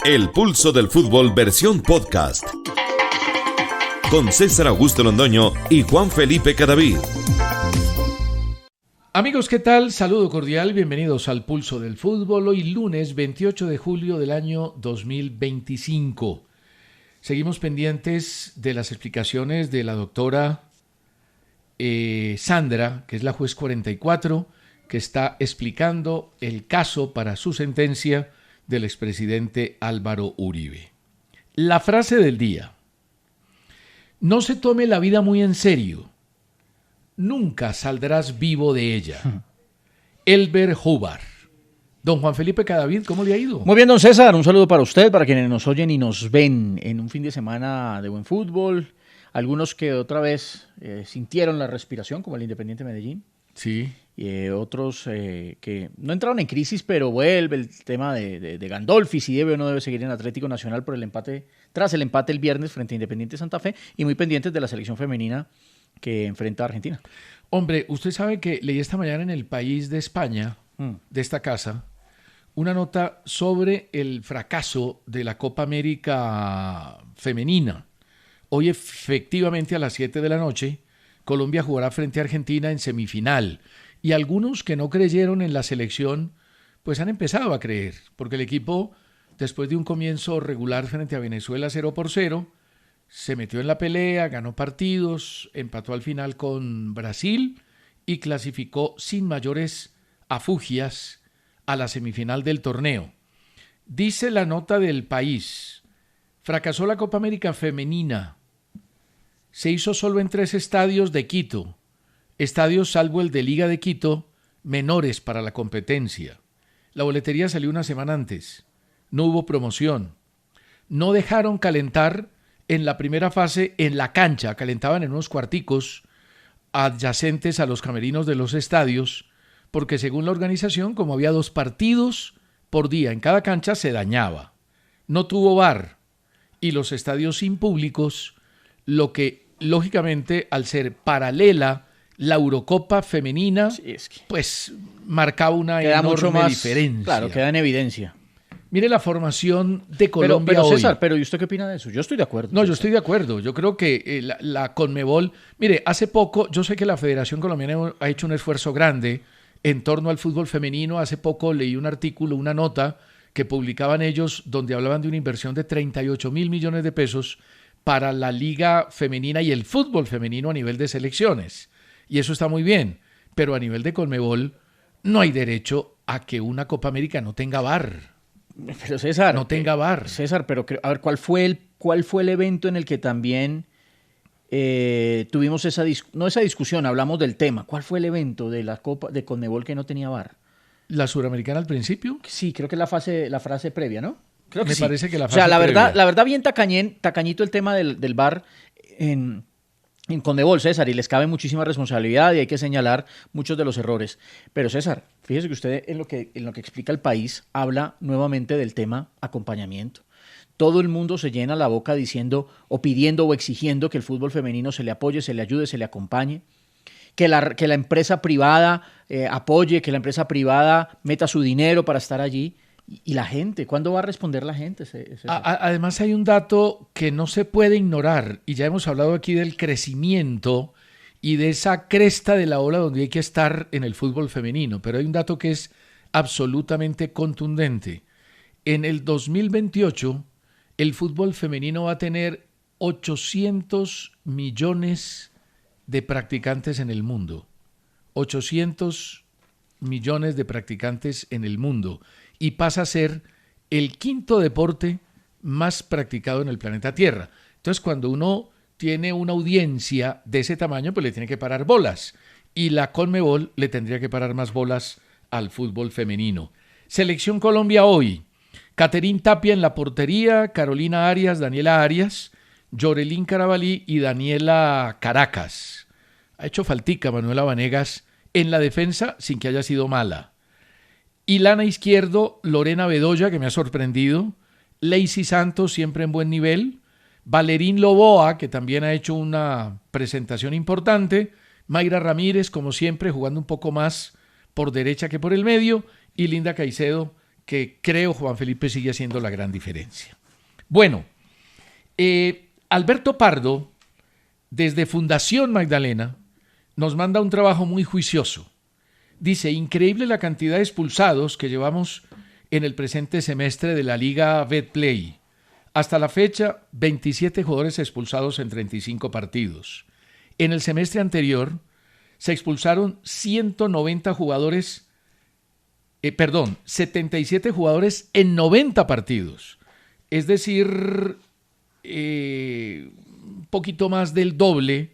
El Pulso del Fútbol versión podcast. Con César Augusto Londoño y Juan Felipe Cadavid. Amigos, ¿qué tal? Saludo cordial, bienvenidos al Pulso del Fútbol. Hoy lunes 28 de julio del año 2025. Seguimos pendientes de las explicaciones de la doctora Sandra, que es la juez 44, que está explicando el caso para su sentencia del expresidente Álvaro Uribe. La frase del día: no se tome la vida muy en serio, nunca saldrás vivo de ella. Elber Hubbard. Don Juan Felipe Cadavid, ¿cómo le ha ido? Muy bien, don César, un saludo para usted, para quienes nos oyen y nos ven en un fin de semana de buen fútbol. Algunos que otra vez sintieron la respiración, como el Independiente Medellín. Sí. Otros que no entraron en crisis, pero vuelve el tema de Gandolfi, si debe o no debe seguir en Atlético Nacional por el empate, tras el empate el viernes frente a Independiente Santa Fe, y muy pendientes de la selección femenina que enfrenta a Argentina. Hombre, usted sabe que leí esta mañana en El País de España, de esta casa, una nota sobre el fracaso de la Copa América femenina. Hoy efectivamente a las 7 de la noche, Colombia jugará frente a Argentina en semifinal. Y algunos que no creyeron en la selección, pues han empezado a creer, porque el equipo, después de un comienzo regular frente a Venezuela 0-0, se metió en la pelea, ganó partidos, empató al final con Brasil y clasificó sin mayores afugias a la semifinal del torneo. Dice la nota del País: fracasó la Copa América femenina. Se hizo solo en 3 estadios de Quito. Estadios, salvo el de Liga de Quito, menores para la competencia. La boletería salió una semana antes. No hubo promoción. No dejaron calentar en la primera fase en la cancha. Calentaban en unos cuarticos adyacentes a los camerinos de los estadios, porque según la organización, como había 2 partidos por día en cada cancha, se dañaba. No tuvo VAR. Y los estadios sin públicos, lo que lógicamente, al ser paralela la Eurocopa femenina, sí, pues marcaba una enorme diferencia. Claro, queda en evidencia. Mire la formación de Colombia pero hoy. César, ¿pero y usted qué opina de eso? Yo estoy de acuerdo. No, César. yo estoy de acuerdo. Yo creo que la Conmebol... Mire, hace poco, yo sé que la Federación Colombiana ha hecho un esfuerzo grande en torno al fútbol femenino. Hace poco leí un artículo, una nota que publicaban ellos, donde hablaban de una inversión de 38.000 millones de pesos para la liga femenina y el fútbol femenino a nivel de selecciones. Y eso está muy bien, pero a nivel de Conmebol no hay derecho a que una Copa América no tenga VAR. Pero César, no tenga VAR. César, pero a ver, ¿cuál fue el evento en el que también tuvimos esa discusión, hablamos del tema? ¿Cuál fue el evento de la Copa de Conmebol que no tenía VAR? ¿La Suramericana al principio? Sí, creo que la frase previa, ¿no? Creo que Me sí. parece que la fase previa. La verdad bien tacañito el tema del VAR en Conmebol, César, y les cabe muchísima responsabilidad y hay que señalar muchos de los errores. Pero César, fíjese que usted en lo que explica El País habla nuevamente del tema acompañamiento. Todo el mundo se llena la boca diciendo o pidiendo o exigiendo que el fútbol femenino se le apoye, se le ayude, se le acompañe, que la empresa privada apoye, que la empresa privada meta su dinero para estar allí. ¿Y la gente? ¿Cuándo va a responder la gente? Además hay un dato que no se puede ignorar, y ya hemos hablado aquí del crecimiento y de esa cresta de la ola donde hay que estar en el fútbol femenino, pero hay un dato que es absolutamente contundente. En el 2028 el fútbol femenino va a tener 800 millones de practicantes en el mundo. 800 millones de practicantes en el mundo. Y pasa a ser el 5º deporte más practicado en el planeta Tierra. Entonces, cuando uno tiene una audiencia de ese tamaño, pues le tiene que parar bolas. Y la Conmebol le tendría que parar más bolas al fútbol femenino. Selección Colombia hoy: Caterín Tapia en la portería, Carolina Arias, Daniela Arias, Yorelín Carabalí y Daniela Caracas. Ha hecho faltica Manuela Vanegas en la defensa sin que haya sido mala. Ilana Izquierdo, Lorena Bedoya, que me ha sorprendido, Lacey Santos, siempre en buen nivel, Valerín Loboa, que también ha hecho una presentación importante, Mayra Ramírez, como siempre, jugando un poco más por derecha que por el medio, y Linda Caicedo, que creo, Juan Felipe, sigue siendo la gran diferencia. Bueno, Alberto Pardo, desde Fundación Magdalena, nos manda un trabajo muy juicioso. Dice, increíble la cantidad de expulsados que llevamos en el presente semestre de la Liga Betplay. Hasta la fecha, 27 jugadores expulsados en 35 partidos. En el semestre anterior se expulsaron 77 jugadores en 90 partidos. Es decir, un poquito más del doble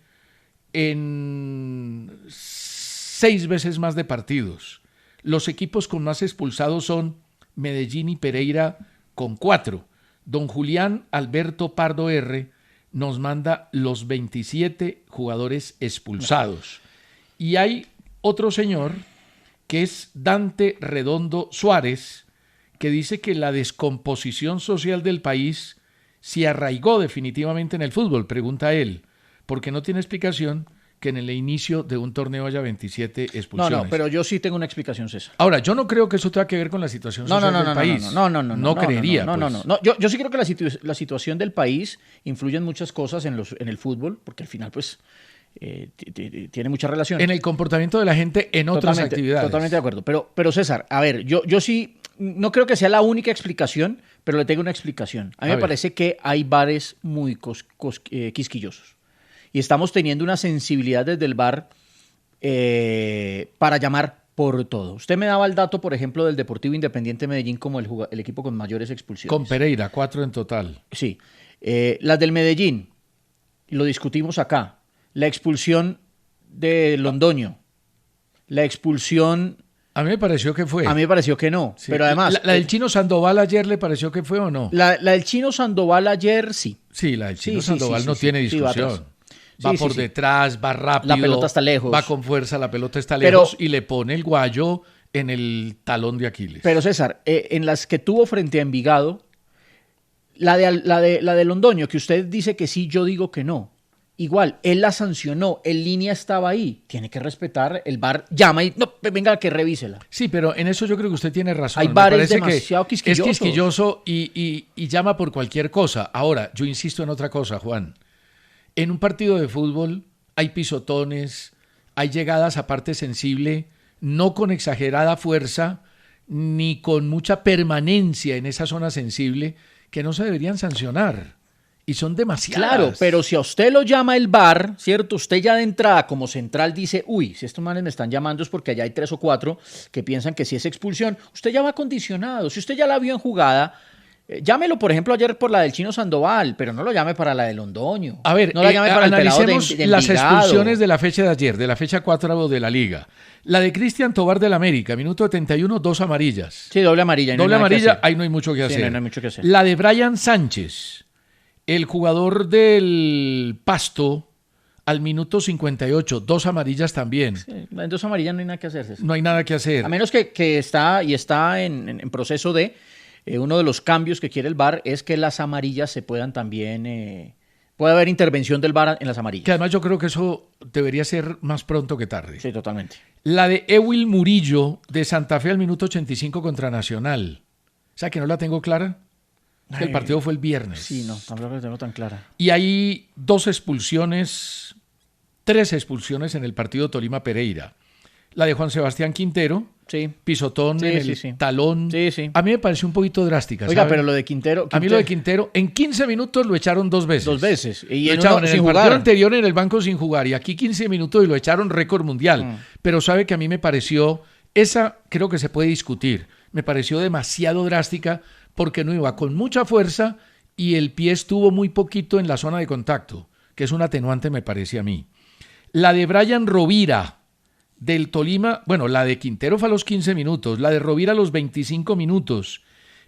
en 6 veces más de partidos. Los equipos con más expulsados son Medellín y Pereira con 4. Don Julián Alberto Pardo R. nos manda los 27 jugadores expulsados. Y hay otro señor, que es Dante Redondo Suárez, que dice que la descomposición social del país se arraigó definitivamente en el fútbol. Pregunta él, porque no tiene explicación que en el inicio de un torneo haya 27 expulsiones. No, pero yo sí tengo una explicación, César. Ahora, yo no creo que eso tenga que ver con la situación social del país. No creería. No. Yo sí creo que la situación del país influye en muchas cosas en el fútbol, porque al final, pues, tiene mucha relación. En el comportamiento de la gente en otras actividades. Totalmente de acuerdo. Pero César, a ver, yo sí, no creo que sea la única explicación, pero le tengo una explicación. A mí me parece que hay VARes muy quisquillosos. Y estamos teniendo una sensibilidad desde el VAR para llamar por todo. Usted me daba el dato, por ejemplo, del Deportivo Independiente Medellín como el equipo con mayores expulsiones. Con Pereira, 4 en total. Sí. Las del Medellín, lo discutimos acá. La expulsión de Londoño. La expulsión... A mí me pareció que fue. A mí me pareció que no. Sí. Pero además... ¿La del Chino Sandoval ayer le pareció que fue o no? La del Chino Sandoval ayer, sí. Sí, la del Chino Sandoval no tiene discusión. Va por detrás, va rápido. La pelota está lejos. Va con fuerza, la pelota está lejos y le pone el guayo en el talón de Aquiles. Pero César, en las que tuvo frente a Envigado, la de Londoño, que usted dice que sí, yo digo que no. Igual, él la sancionó, en línea estaba ahí. Tiene que respetar, el VAR llama y no, venga que revísela. Sí, pero en eso yo creo que usted tiene razón. Hay VARes demasiado quisquillosos. Es quisquilloso y llama por cualquier cosa. Ahora, yo insisto en otra cosa, Juan. En un partido de fútbol hay pisotones, hay llegadas a parte sensible, no con exagerada fuerza, ni con mucha permanencia en esa zona sensible, que no se deberían sancionar. Y son demasiadas. Claro, pero si a usted lo llama el VAR, ¿cierto? Usted ya de entrada como central dice, uy, si estos manes me están llamando es porque allá hay 3 o 4 que piensan que si es expulsión. Usted ya va condicionado. Si usted ya la vio en jugada... Llámelo, por ejemplo, ayer por la del Chino Sandoval, pero no lo llame para la de Londoño. A ver, no la llame para analicemos el de las expulsiones de la fecha de ayer, de la fecha 4 de la Liga. La de Cristian Tobar del América, minuto 71, 2 amarillas. Sí, doble amarilla. Doble amarilla, ahí no hay mucho que hacer. Sí, no hay mucho que hacer. La de Brian Sánchez, el jugador del Pasto, al minuto 58, 2 amarillas también. Sí, en 2 amarillas no hay nada que hacer. No hay nada que hacer. A menos que está en proceso de... uno de los cambios que quiere el VAR es que las amarillas se puedan también... puede haber intervención del VAR en las amarillas. Que además yo creo que eso debería ser más pronto que tarde. Sí, totalmente. La de Ewil Murillo de Santa Fe al minuto 85 contra Nacional. O sea, que no la tengo clara. Es que el partido fue el viernes. Sí, no, tampoco la tengo tan clara. Y hay 3 expulsiones en el partido Tolima-Pereira. La de Juan Sebastián Quintero, sí. Pisotón en el talón. Sí, sí. A mí me pareció un poquito drástica. Oiga, ¿sabe? pero lo de Quintero... A mí lo de Quintero, en 15 minutos lo echaron 2 veces. 2 veces. Y lo echaron en el partido anterior en el banco sin jugar. Y aquí 15 minutos y lo echaron récord mundial. Pero sabe que a mí me pareció... Esa creo que se puede discutir. Me pareció demasiado drástica porque no iba con mucha fuerza y el pie estuvo muy poquito en la zona de contacto, que es un atenuante me parece a mí. La de Brian Rovira del Tolima, bueno, la de Quintero fue a los 15 minutos, la de Rovira a los 25 minutos,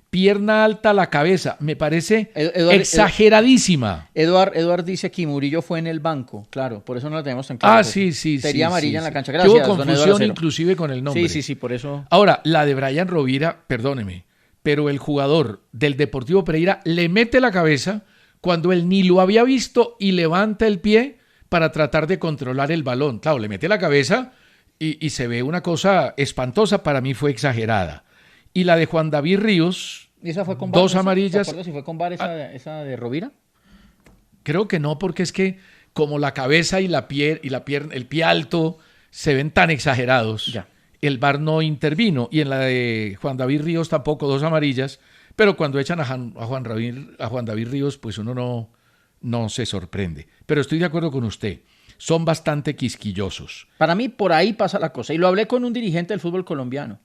pierna alta a la cabeza, me parece exageradísima. Eduard dice que Murillo fue en el banco, claro, por eso no la tenemos tan clara. Sí. Sería amarilla en la cancha. Gracias. Hubo confusión inclusive con el nombre. Sí, por eso. Ahora, la de Brian Rovira, perdóneme, pero el jugador del Deportivo Pereira le mete la cabeza cuando él ni lo había visto y levanta el pie para tratar de controlar el balón. Claro, le mete la cabeza y se ve una cosa espantosa, para mí fue exagerada. y la de Juan David Ríos, ¿Y esa fue con dos VAR? amarillas. ¿Te acuerdas si fue con VAR esa de Rovira? Creo que no, porque es que como la cabeza y la pierna, el pie alto se ven tan exagerados, Ya. el VAR no intervino. Y en la de Juan David Ríos tampoco, dos amarillas, pero cuando echan a Juan David Ríos, pues uno no se sorprende. Pero estoy de acuerdo con usted, son bastante quisquillosos. Para mí, por ahí pasa la cosa. Y lo hablé con un dirigente del fútbol colombiano.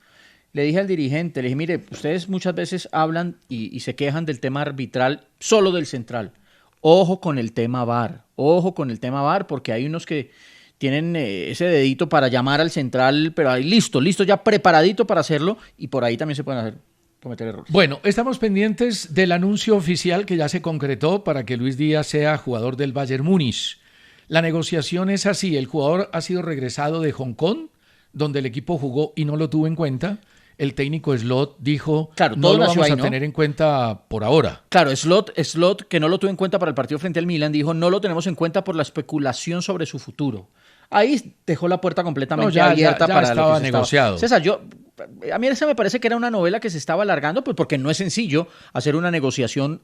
Le dije al dirigente, le dije, mire, ustedes muchas veces hablan y se quejan del tema arbitral solo del central. Ojo con el tema VAR, porque hay unos que tienen ese dedito para llamar al central, pero ahí listo ya preparadito para hacerlo, y por ahí también se pueden cometer errores. Bueno, estamos pendientes del anuncio oficial que ya se concretó para que Luis Díaz sea jugador del Bayern Múnich. La negociación es así, el jugador ha sido regresado de Hong Kong, donde el equipo jugó y no lo tuvo en cuenta. El técnico Slot dijo, claro, no lo vamos ahí, a ¿no? tener en cuenta por ahora. Claro, Slot, que no lo tuvo en cuenta para el partido frente al Milan, dijo, no lo tenemos en cuenta por la especulación sobre su futuro. Ahí dejó la puerta completamente abierta ya para estaba lo que negociado. César, a mí esa me parece que era una novela que se estaba alargando, pues porque no es sencillo hacer una negociación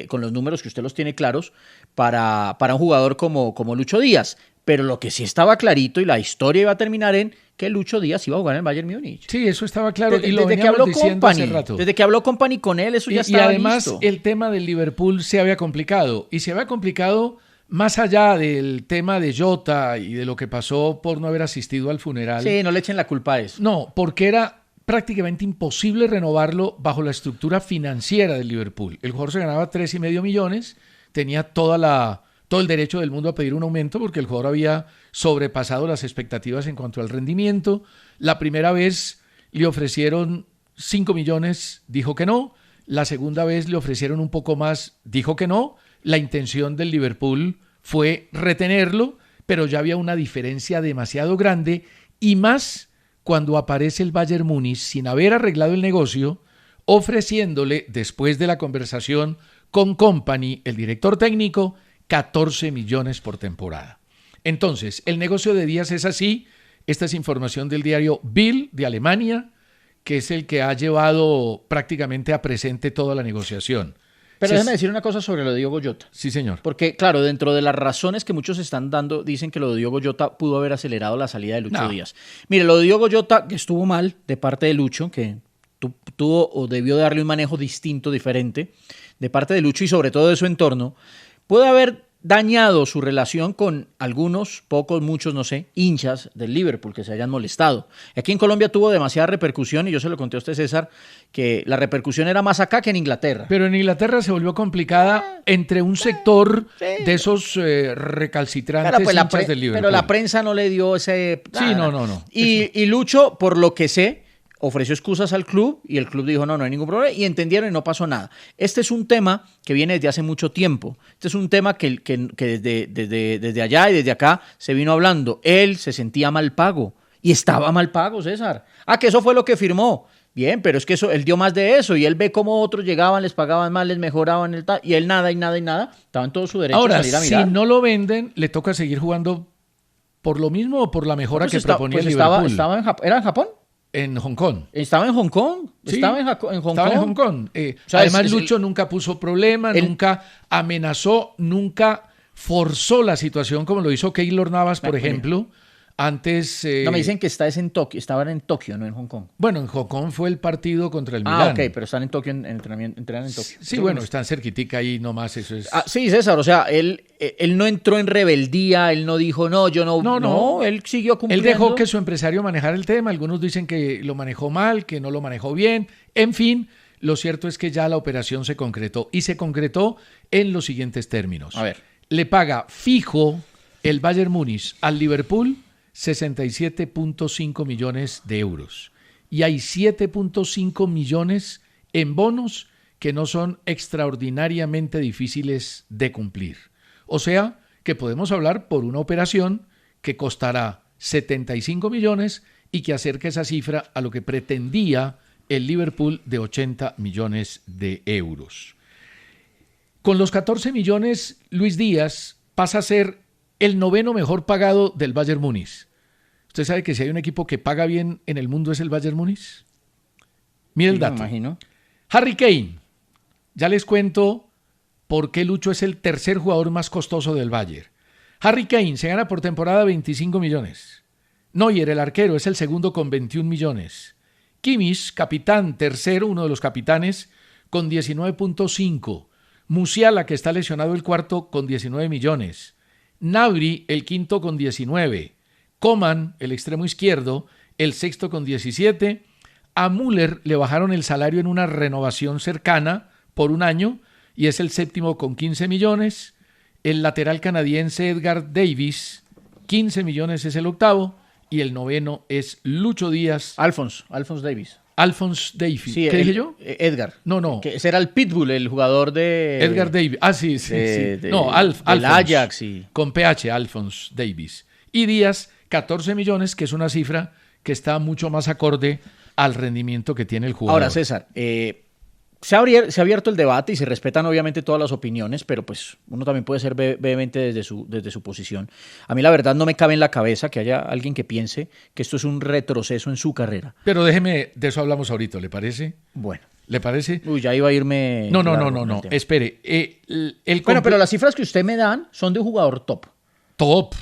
con los números que usted los tiene claros para un jugador como Lucho Díaz. Pero lo que sí estaba clarito y la historia iba a terminar en que Lucho Díaz iba a jugar en el Bayern Múnich. Sí, eso estaba claro y lo desde que veníamos habló diciendo hace rato. Desde que habló Company con él, eso ya estaba listo. Y además listo. el tema del Liverpool se había complicado. Y se había complicado más allá del tema de Jota y de lo que pasó por no haber asistido al funeral. Sí, no le echen la culpa a eso. No, porque era prácticamente imposible renovarlo bajo la estructura financiera del Liverpool. El jugador se ganaba 3,5 millones, tenía todo el derecho del mundo a pedir un aumento porque el jugador había sobrepasado las expectativas en cuanto al rendimiento. La primera vez le ofrecieron 5 millones, dijo que no. La segunda vez le ofrecieron un poco más, dijo que no. La intención del Liverpool fue retenerlo, pero ya había una diferencia demasiado grande y más cuando aparece el Bayern Múnich sin haber arreglado el negocio, ofreciéndole, después de la conversación con Company, el director técnico, 14 millones por temporada. Entonces, el negocio de Díaz es así. Esta es información del diario Bild de Alemania, que es el que ha llevado prácticamente a presente toda la negociación. Pero déjeme decir una cosa sobre lo de Diogo Jota. Sí, señor. Porque, claro, dentro de las razones que muchos están dando, dicen que lo de Diogo Jota pudo haber acelerado la salida de Lucho Díaz. Mire, lo de Diogo Jota, que estuvo mal de parte de Lucho, que tuvo o debió darle un manejo distinto, diferente, de parte de Lucho y sobre todo de su entorno, puede haber dañado su relación con algunos, pocos, muchos, no sé, hinchas del Liverpool que se hayan molestado. Aquí en Colombia tuvo demasiada repercusión y yo se lo conté a usted, César, que la repercusión era más acá que en Inglaterra. Pero en Inglaterra se volvió complicada entre un sector de esos recalcitrantes hinchas del Liverpool. Pero la prensa no le dio ese... Sí, no. Y Lucho, por lo que sé, ofreció excusas al club y el club dijo no hay ningún problema y entendieron y no pasó nada. Este es un tema que viene desde hace mucho tiempo. Este es un tema que desde allá y desde acá se vino hablando. Él se sentía mal pago y estaba mal pago, César. Que eso fue lo que firmó. Bien, pero es que él dio más de eso y él ve cómo otros llegaban, les pagaban más, les mejoraban y él nada. Estaba en todo su derecho Ahora, a salir a mirar. si no lo venden, le toca seguir jugando por lo mismo o por la mejora que proponía el Liverpool. ¿Era en Japón? En Hong Kong. ¿Estaba en Hong Kong? Sí, estaba en Hong Kong. Estaba en Hong Kong. Además, Lucho nunca puso problema, nunca amenazó, nunca forzó la situación como lo hizo Keylor Navas, por ejemplo. Antes... no, me dicen que estaban en Tokio, no en Hong Kong. Bueno, en Hong Kong fue el partido contra el Milán. Ok, pero están en Tokio, entrenan en Tokio. Sí, bueno, están cerquitica ahí nomás, eso es... sí, César, o sea, él no entró en rebeldía, él no dijo, no, yo no... No, él siguió cumpliendo. Él dejó que su empresario manejara el tema, algunos dicen que lo manejó mal, que no lo manejó bien, en fin, lo cierto es que ya la operación se concretó, y se concretó en los siguientes términos. A ver. Le paga fijo el Bayern Múnich al Liverpool 67.5 millones de euros. Y hay 7.5 millones en bonos que no son extraordinariamente difíciles de cumplir. O sea, que podemos hablar por una operación que costará 75 millones y que acerca esa cifra a lo que pretendía el Liverpool de 80 millones de euros. Con los 14 millones, Luis Díaz pasa a ser el noveno mejor pagado del Bayern Múnich. ¿Usted sabe que si hay un equipo que paga bien en el mundo es el Bayern Múnich? Mire el Sí, me dato. imagino. Harry Kane. Ya les cuento por qué Lucho es el tercer jugador más costoso del Bayern. Harry Kane se gana por temporada 25 millones. Neuer, el arquero, es el segundo con 21 millones. Kimmich, capitán, tercero, uno de los capitanes, con 19.5. Musiala, que está lesionado, el cuarto, con 19 millones. Gnabry, el quinto, con 19. Coman, el extremo izquierdo, el sexto, con 17. A Müller le bajaron el salario en una renovación cercana por un año y es el séptimo con 15 millones. El lateral canadiense Edgar Davis, 15 millones, es el octavo. Y el noveno es Lucho Díaz. Alphonse Davies. Alphonse Davies. Sí, ¿Qué dije yo? Edgar. No. Que ese era el Pitbull, el jugador de... Edgar Davis. Ah, sí. No, del Alphonse. Ajax. Y... Con PH, Alphonse Davies. Y Díaz, 14 millones, que es una cifra que está mucho más acorde al rendimiento que tiene el jugador. Ahora, César, se ha abierto el debate y se respetan obviamente todas las opiniones, pero pues uno también puede ser vehemente desde su posición. A mí la verdad no me cabe en la cabeza que haya alguien que piense que esto es un retroceso en su carrera. Pero déjeme, de eso hablamos ahorita, ¿le parece? Bueno. ¿Le parece? Uy, ya iba a irme... No. tema. Espere. Bueno, pero las cifras que usted me dan son de jugador top. Top.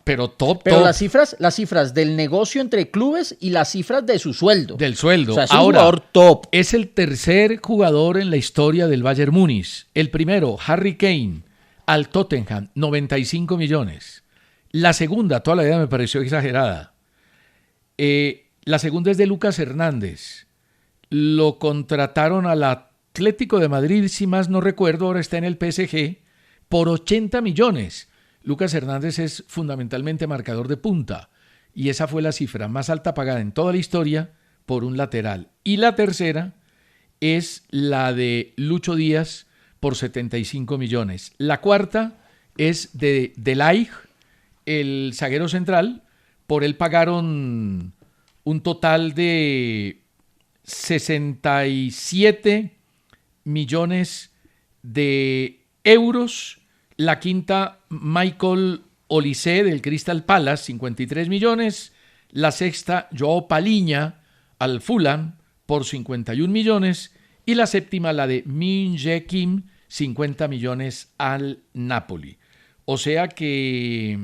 Pero Las cifras del negocio entre clubes y las cifras de su sueldo. Del sueldo. O sea, es un Ahora, jugador top. es el tercer jugador en la historia del Bayern Múnich. El primero, Harry Kane, al Tottenham, 95 millones. La segunda, toda la vida me pareció exagerada. La segunda es de Lucas Hernández. Lo contrataron al Atlético de Madrid, si más no recuerdo, ahora está en el PSG, por 80 millones. Lucas Hernández es fundamentalmente marcador de punta y esa fue la cifra más alta pagada en toda la historia por un lateral. Y la tercera es la de Lucho Díaz por 75 millones. La cuarta es de Ligt, el zaguero central. Por él pagaron un total de 67 millones de euros. La quinta, Michael Olise del Crystal Palace, 53 millones. La sexta, Joao Paliña al Fulham por 51 millones. Y la séptima, la de Min Jae Kim, 50 millones al Napoli. O sea que,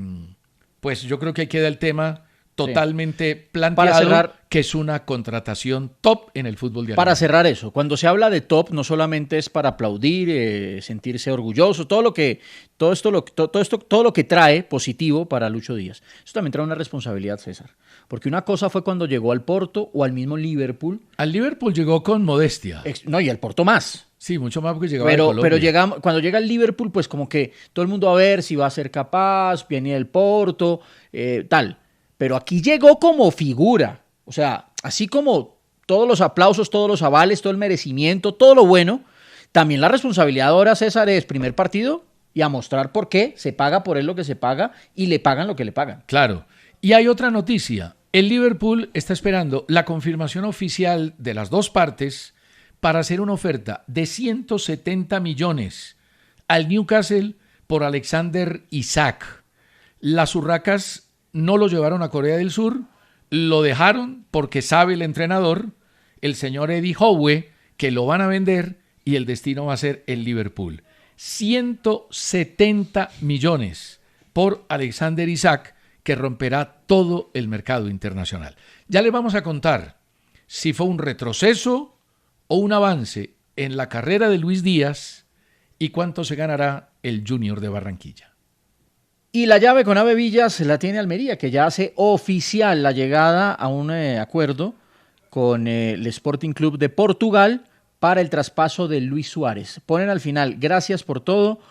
pues yo creo que ahí queda el tema totalmente planteado, para cerrar, que es una contratación top en el fútbol de Alemania. Para cerrar eso, cuando se habla de top, no solamente es para aplaudir, sentirse orgulloso, todo lo que trae positivo para Lucho Díaz. Eso también trae una responsabilidad, César. Porque una cosa fue cuando llegó al Porto o al mismo Liverpool. Al Liverpool llegó con modestia. No, y al Porto más. Sí, mucho más porque llegaba de Colombia. Pero cuando llega al Liverpool, pues como que todo el mundo a ver si va a ser capaz, viene del Porto, tal. Pero aquí llegó como figura. O sea, así como todos los aplausos, todos los avales, todo el merecimiento, todo lo bueno, también la responsabilidad ahora, César, es primer partido y a mostrar por qué se paga por él lo que se paga y le pagan lo que le pagan. Claro. Y hay otra noticia. El Liverpool está esperando la confirmación oficial de las dos partes para hacer una oferta de 170 millones al Newcastle por Alexander Isak. Las urracas no lo llevaron a Corea del Sur, lo dejaron porque sabe el entrenador, el señor Eddie Howe, que lo van a vender y el destino va a ser el Liverpool. 170 millones por Alexander Isak, que romperá todo el mercado internacional. Ya les vamos a contar si fue un retroceso o un avance en la carrera de Luis Díaz y cuánto se ganará el Junior de Barranquilla. Y la llave con Ave Villas la tiene Almería, que ya hace oficial la llegada a un acuerdo con el Sporting Club de Portugal para el traspaso de Luis Suárez. Ponen al final, gracias por todo,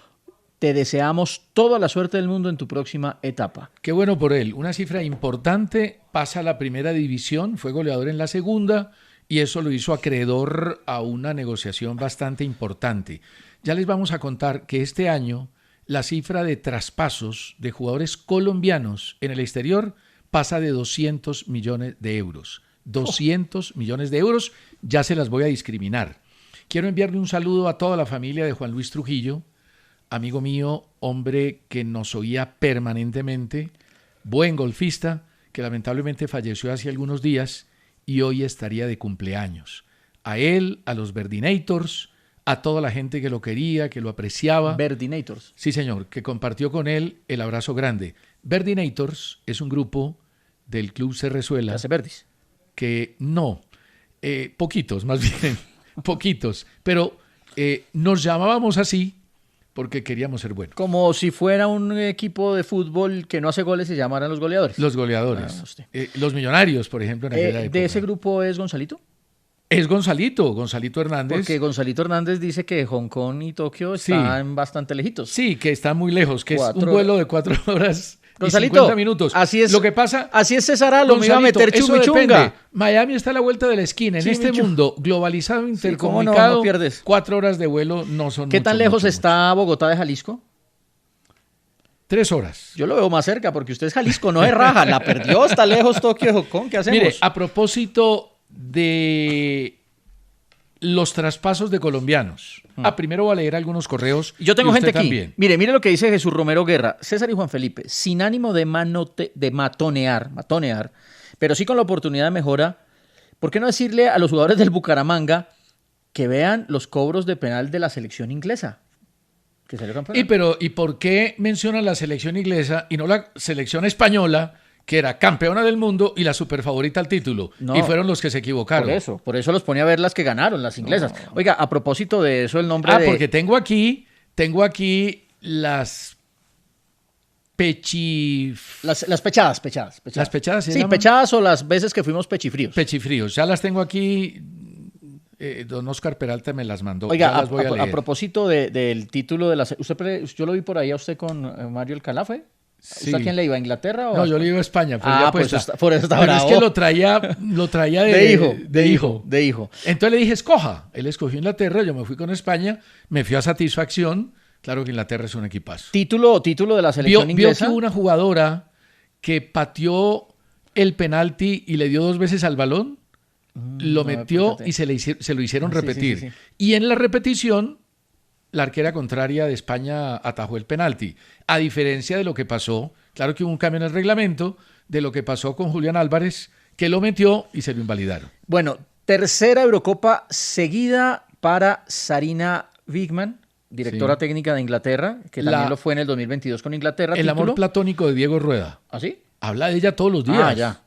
te deseamos toda la suerte del mundo en tu próxima etapa. Qué bueno por él, una cifra importante, pasa a la primera división, fue goleador en la segunda y eso lo hizo acreedor a una negociación bastante importante. Ya les vamos a contar que este año la cifra de traspasos de jugadores colombianos en el exterior pasa de 200 millones de euros. 200 millones de euros, ya se las voy a discriminar. Quiero enviarle un saludo a toda la familia de Juan Luis Trujillo, amigo mío, hombre que nos oía permanentemente, buen golfista, que lamentablemente falleció hace algunos días y hoy estaría de cumpleaños. a él, a los Verdinators, a toda la gente que lo quería, que lo apreciaba. Verdinators. Sí, señor, que compartió con él el abrazo grande. Verdinators es un grupo del Club Cerrezuela. Hace Verdis. Que no, poquitos más bien, poquitos, pero nos llamábamos así porque queríamos ser buenos. Como si fuera un equipo de fútbol que no hace goles, se llamaran los goleadores. Los goleadores. Los Millonarios, por ejemplo, en aquella época. ¿De ese grupo es Gonzalito? Es Gonzalito Hernández. Porque Gonzalito Hernández dice que Hong Kong y Tokio están bastante lejitos. Sí, que están muy lejos, que es un vuelo de 4 horas Gonzalito, y 50 minutos. Así es. Lo que pasa... Así es, César Alo, me iba a meter eso chumichunga. depende. Miami está a la vuelta de la esquina. En este mundo globalizado, intercomunicado, no pierdes. 4 horas de vuelo no son ¿Qué tan lejos está Bogotá de Jalisco? 3 horas. Yo lo veo más cerca, porque usted es Jalisco, no es Raja. La perdió, está lejos Tokio de Hong Kong. ¿Qué hacemos? Mire, a propósito de los traspasos de colombianos. Primero voy a leer algunos correos. Yo tengo gente aquí. También. Mire lo que dice Jesús Romero Guerra. César y Juan Felipe, sin ánimo de matonear, pero sí con la oportunidad de mejora, ¿por qué no decirle a los jugadores del Bucaramanga que vean los cobros de penal de la selección inglesa? Que salió campeón. ¿Y por qué mencionan la selección inglesa y no la selección española, que era campeona del mundo y la superfavorita al título? No, y fueron los que se equivocaron. Por eso los ponía a ver las que ganaron, las inglesas. No. Oiga, a propósito de eso, el nombre de... porque tengo aquí las Las pechadas. ¿Las pechadas se Sí, llaman? pechadas o las veces que fuimos pechifríos. Pechifríos. Ya las tengo aquí. Don Oscar Peralta me las mandó. Oiga, ya las voy a leer. A propósito del título de la... Yo lo vi por ahí a usted con Mario Alcalá, ¿fue? Sí. ¿Usted a quién le iba? ¿A Inglaterra? No, yo le iba a España. Pues por eso está Pero bravo. es que lo traía de hijo. Entonces le dije, escoja. Él escogió Inglaterra, yo me fui con España, me fui a satisfacción. Claro que Inglaterra es un equipazo. Título de la selección inglesa. Vio que hubo una jugadora que pateó el penalti y le dio 2 veces al balón, lo metió y se lo hicieron repetir. Sí. Y en la repetición, la arquera contraria de España atajó el penalti. A diferencia de lo que pasó, claro que hubo un cambio en el reglamento, de lo que pasó con Julián Álvarez, que lo metió y se lo invalidaron. Bueno, tercera Eurocopa seguida para Sarina Wiegman, directora técnica de Inglaterra, que también lo fue en el 2022 con Inglaterra. El amor platónico de Diego Rueda. ¿Ah, sí? Habla de ella todos los días. Ya.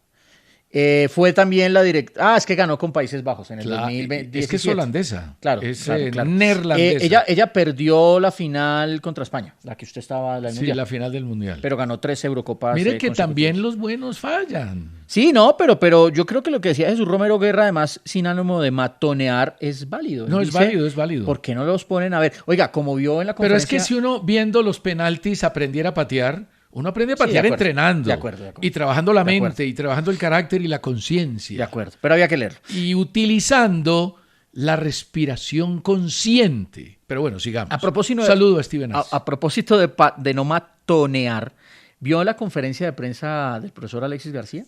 Fue también la directora... es que ganó con Países Bajos en el 2017. Es que es holandesa. Claro. Es neerlandesa. Ella perdió la final contra España, la que usted estaba... La final del Mundial. Pero ganó 3 Eurocopas. Mire que también los buenos fallan. Sí, no, pero yo creo que lo que decía Jesús Romero Guerra, además, sin ánimo de matonear, es válido. No, es válido. ¿Por qué no los ponen a ver? Oiga, como vio en la conferencia... Pero es que si uno viendo los penaltis aprendiera a patear... Uno aprende a patear entrenando. De acuerdo. Y trabajando la mente, y trabajando el carácter y la conciencia. De acuerdo, pero había que leer. Y utilizando la respiración consciente. Pero bueno, sigamos. Saludo a Steven Ash. A propósito de no matonear, ¿vio la conferencia de prensa del profesor Alexis García?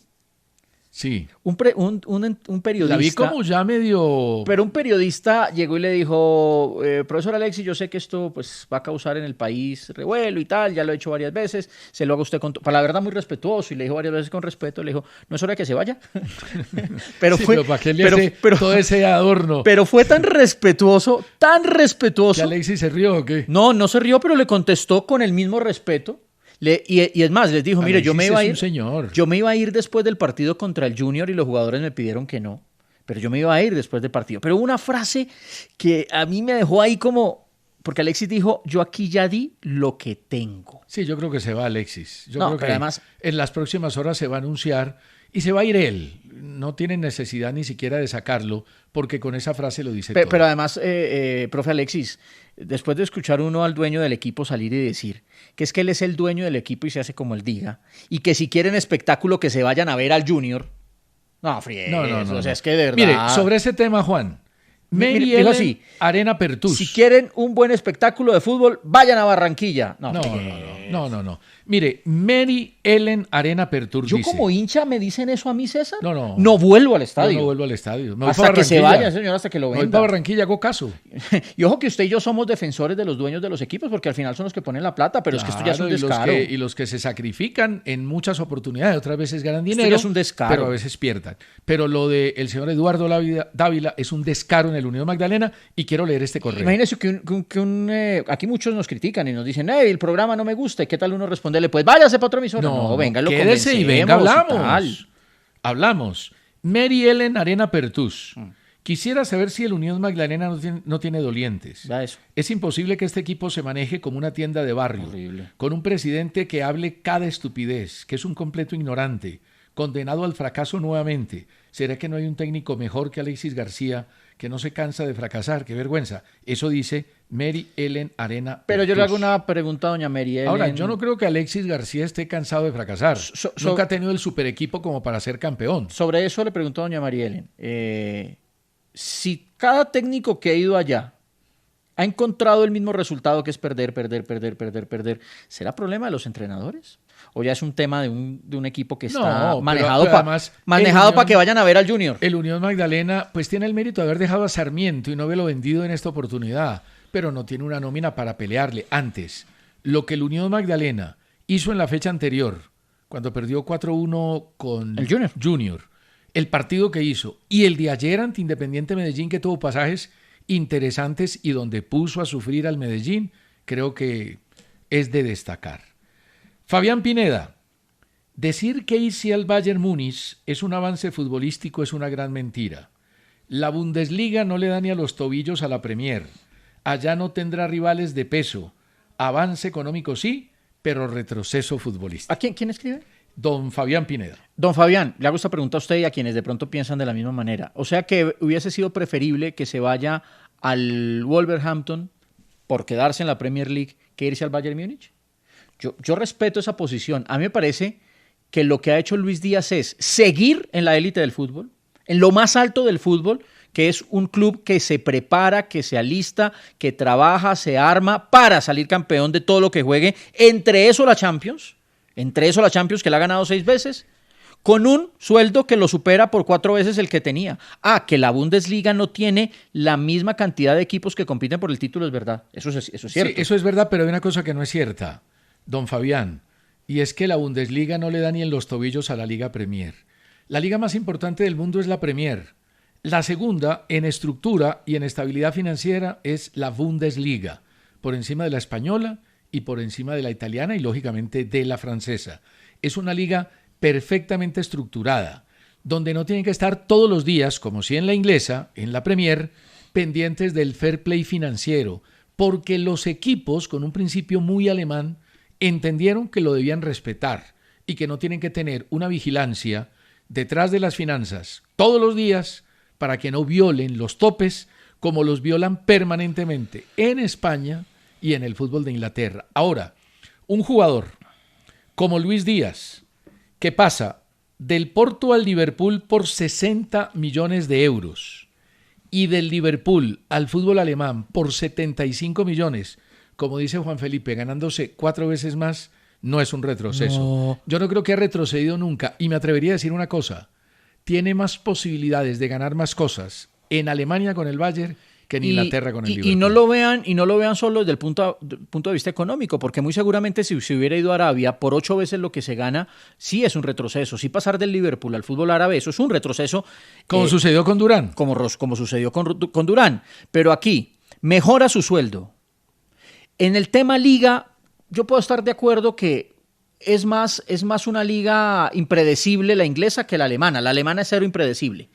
Sí. Un periodista... La vi como ya medio... Pero un periodista llegó y le dijo, profesor Alexis, yo sé que esto pues va a causar en el país revuelo y tal, ya lo he hecho varias veces, se lo haga usted con... Para la verdad muy respetuoso, y le dijo varias veces con respeto, le dijo, ¿no es hora de que se vaya? pero ¿para qué le hace todo ese adorno? Pero fue tan respetuoso... ¿Que Alexis se rió o qué? No se rió, pero le contestó con el mismo respeto. Y es más, les dijo, mire, yo me iba a ir después del partido contra el Junior y los jugadores me pidieron que no, pero yo me iba a ir después del partido. Pero hubo una frase que a mí me dejó ahí como, porque Alexis dijo, yo aquí ya di lo que tengo. Sí, yo creo que se va Alexis. Yo creo que además, en las próximas horas se va a anunciar y se va a ir él. No tiene necesidad ni siquiera de sacarlo, porque con esa frase lo dice todo. Pero además, profe Alexis, después de escuchar uno al dueño del equipo salir y decir que es que él es el dueño del equipo y se hace como él diga, y que si quieren espectáculo que se vayan a ver al Junior. No, frío. No. O sea, es que de verdad... Mire, sobre ese tema, Juan, Mary Digo Ellen así, Arena Pertus. si quieren un buen espectáculo de fútbol, vayan a Barranquilla. No. Mire, Mary Ellen Arena Pertus Yo dice, como hincha me dicen eso a mí, César. No. No vuelvo al yo estadio. no vuelvo al estadio. Me voy Hasta para que se Barranquilla. vaya, señor, hasta que lo Me voy venda. para Barranquilla, hago caso. Y ojo que usted y yo somos defensores de los dueños de los equipos, porque al final son los que ponen la plata, pero es que esto ya es un Claro, descaro. y los que se sacrifican en muchas oportunidades, otras veces ganan Esto dinero, ya es un descaro. pero a veces pierdan. Pero lo del señor Eduardo Dávila es un descaro en el Unión Magdalena y quiero leer este correo. Imagínese que aquí muchos nos critican y nos dicen, el programa no me gusta, ¿y qué tal uno responderle? Pues váyase para otra emisora. No, venga, lo quédese y venga, convencemos y hablamos. tal. Hablamos. Mary Ellen Arena Pertus. Quisiera saber si el Unión Magdalena no tiene dolientes. Ya eso. Es imposible que este equipo se maneje como una tienda de barrio, Horrible. con un presidente que hable cada estupidez, que es un completo ignorante, condenado al fracaso nuevamente. ¿Será que no hay un técnico mejor que Alexis García, que no se cansa de fracasar? ¡Qué vergüenza! Eso dice Mary Ellen Arena Pero yo le Pertus. hago una pregunta a doña Mary Ellen. Ahora, yo no creo que Alexis García esté cansado de fracasar. Nunca ha tenido el super equipo como para ser campeón. Sobre eso le pregunto a doña Mary Ellen. Si cada técnico que ha ido allá ha encontrado el mismo resultado, que es perder, ¿será problema de los entrenadores? ¿O ya es un tema de un equipo que está No, manejado pero además, para que vayan a ver al Junior? El Unión Magdalena pues tiene el mérito de haber dejado a Sarmiento y no haberlo vendido en esta oportunidad, pero no tiene una nómina para pelearle. Antes, lo que el Unión Magdalena hizo en la fecha anterior, cuando perdió 4-1 con El Junior. El partido que hizo, y el de ayer ante Independiente Medellín, que tuvo pasajes interesantes y donde puso a sufrir al Medellín, creo que es de destacar. Fabián Pineda, decir que irse al Bayern Múnich es un avance futbolístico es una gran mentira. La Bundesliga no le da ni a los tobillos a la Premier. Allá no tendrá rivales de peso. Avance económico sí, pero retroceso futbolístico. ¿A quién escribe? Don Fabián Pineda. Don Fabián, le hago esta pregunta a usted y a quienes de pronto piensan de la misma manera. O sea que hubiese sido preferible que se vaya al Wolverhampton por quedarse en la Premier League que irse al Bayern Múnich. Yo respeto esa posición. A mí me parece que lo que ha hecho Luis Díaz es seguir en la élite del fútbol, en lo más alto del fútbol, que es un club que se prepara, que se alista, que trabaja, se arma para salir campeón de todo lo que juegue, entre eso la Champions, que la ha ganado 6 veces, con un sueldo que lo supera por 4 veces el que tenía. Que la Bundesliga no tiene la misma cantidad de equipos que compiten por el título, es verdad. Eso es cierto. Sí, eso es verdad, pero hay una cosa que no es cierta, don Fabián, y es que la Bundesliga no le da ni en los tobillos a la Liga Premier. La liga más importante del mundo es la Premier. La segunda, en estructura y en estabilidad financiera, es la Bundesliga, por encima de la española y por encima de la italiana y, lógicamente, de la francesa. Es una liga perfectamente estructurada, donde no tienen que estar todos los días, como si en la inglesa, en la Premier, pendientes del fair play financiero, porque los equipos, con un principio muy alemán, entendieron que lo debían respetar y que no tienen que tener una vigilancia detrás de las finanzas todos los días para que no violen los topes como los violan permanentemente en España y en el fútbol de Inglaterra. Ahora, un jugador como Luis Díaz, que pasa del Porto al Liverpool por 60 millones de euros y del Liverpool al fútbol alemán por 75 millones, como dice Juan Felipe, ganándose 4 veces más, no es un retroceso. No. Yo no creo que ha retrocedido nunca, y me atrevería a decir una cosa, tiene más posibilidades de ganar más cosas en Alemania con el Bayern que en Inglaterra con el Liverpool. Y no lo vean solo desde el punto de vista económico, porque muy seguramente si se hubiera ido a Arabia por 8 veces lo que se gana, sí es un retroceso. Sí, pasar del Liverpool al fútbol árabe, eso es un retroceso. Como sucedió con Durán. Como sucedió con Durán. Pero aquí, mejora su sueldo. En el tema liga, yo puedo estar de acuerdo que es más una liga impredecible la inglesa que la alemana. La alemana es cero impredecible.